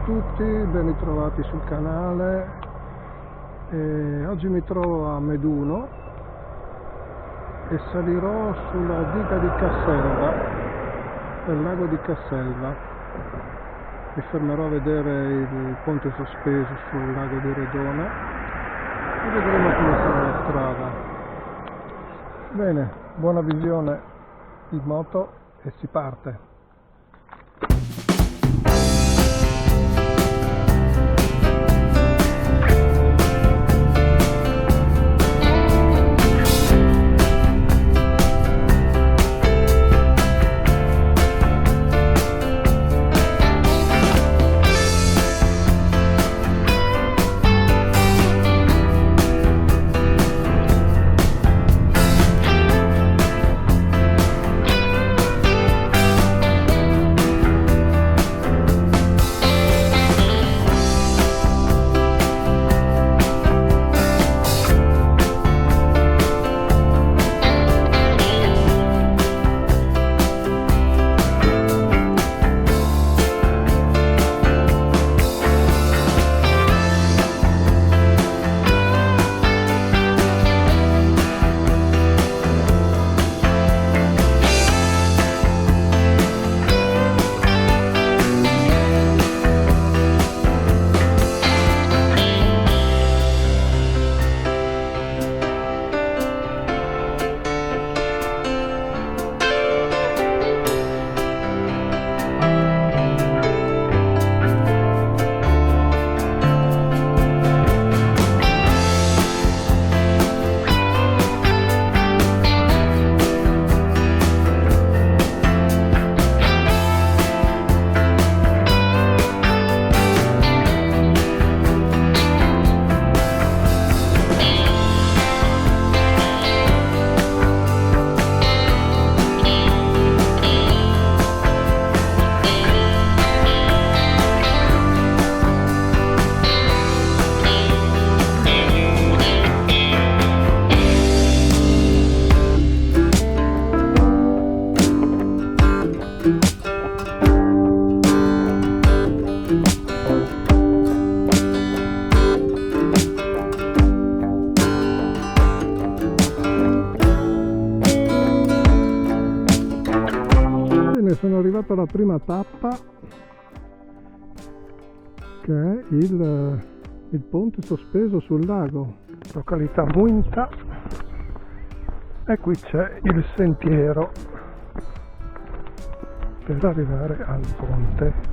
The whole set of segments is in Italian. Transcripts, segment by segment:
tutti, ben ritrovati sul canale. Oggi mi trovo a Meduno e salirò sulla diga di Casselva, del lago di Casselva. Mi fermerò a vedere il ponte sospeso sul lago di Redona e vedremo come sarà la strada. Bene, buona visione in moto e si parte. Sono arrivato alla prima tappa, che è il ponte sospeso sul lago, località Muinta, e qui c'è il sentiero per arrivare al ponte.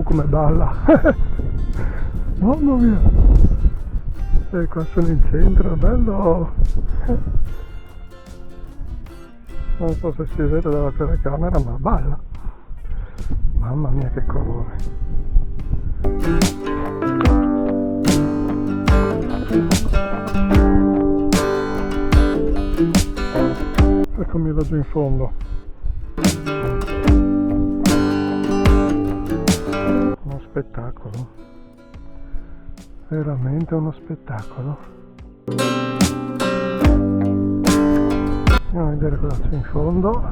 Come balla! Mamma mia! E qua sono in centro, bello! Non so se si vede dalla telecamera, ma balla! Mamma mia che colore! Eccomi laggiù in fondo. Spettacolo, veramente uno spettacolo. Andiamo a vedere cosa c'è in fondo.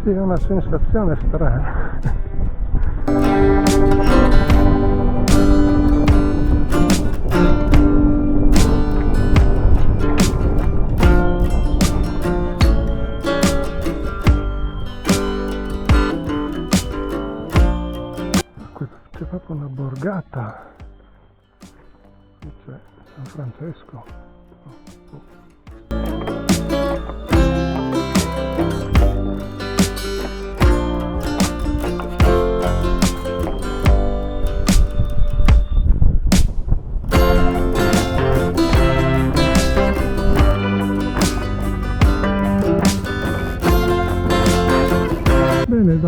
Sì, è una sensazione strana. C'è proprio una borgata, qui c'è San Francesco.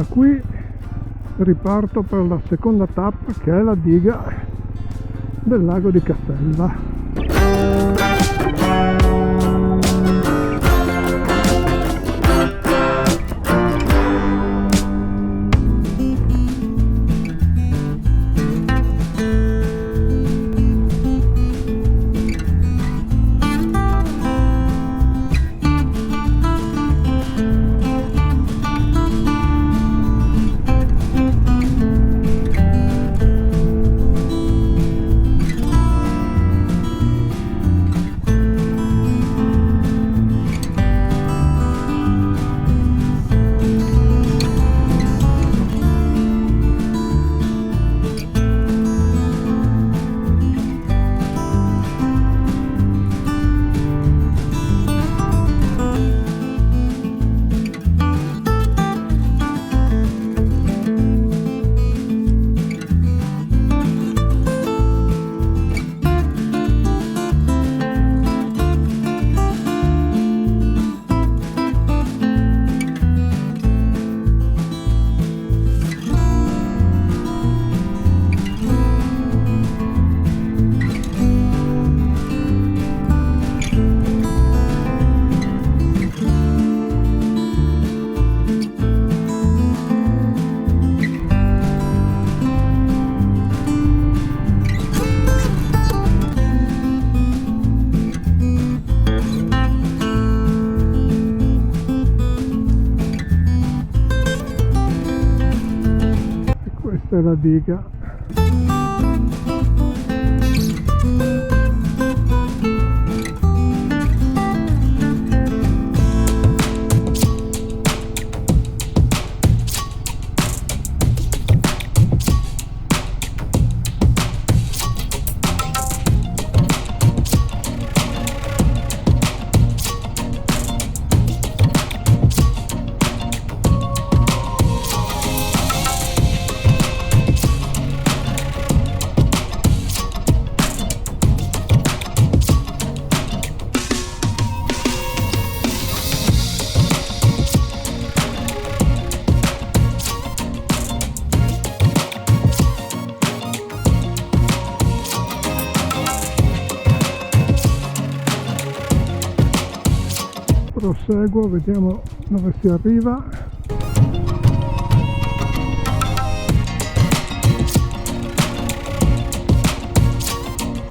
da qui riparto per la seconda tappa, che è la diga del lago di Casselva. Questa è la diga. Proseguo, vediamo dove si arriva.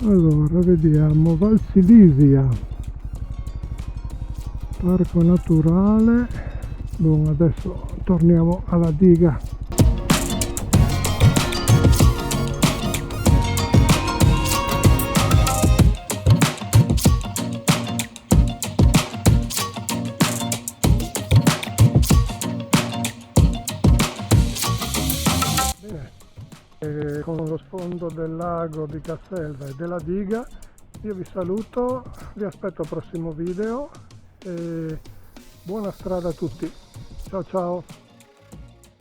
Allora, vediamo Val Silisia, parco naturale. Bon, adesso torniamo alla diga. Con lo sfondo del lago di Casselva e della diga io vi saluto, vi aspetto al prossimo video e buona strada a tutti, ciao ciao.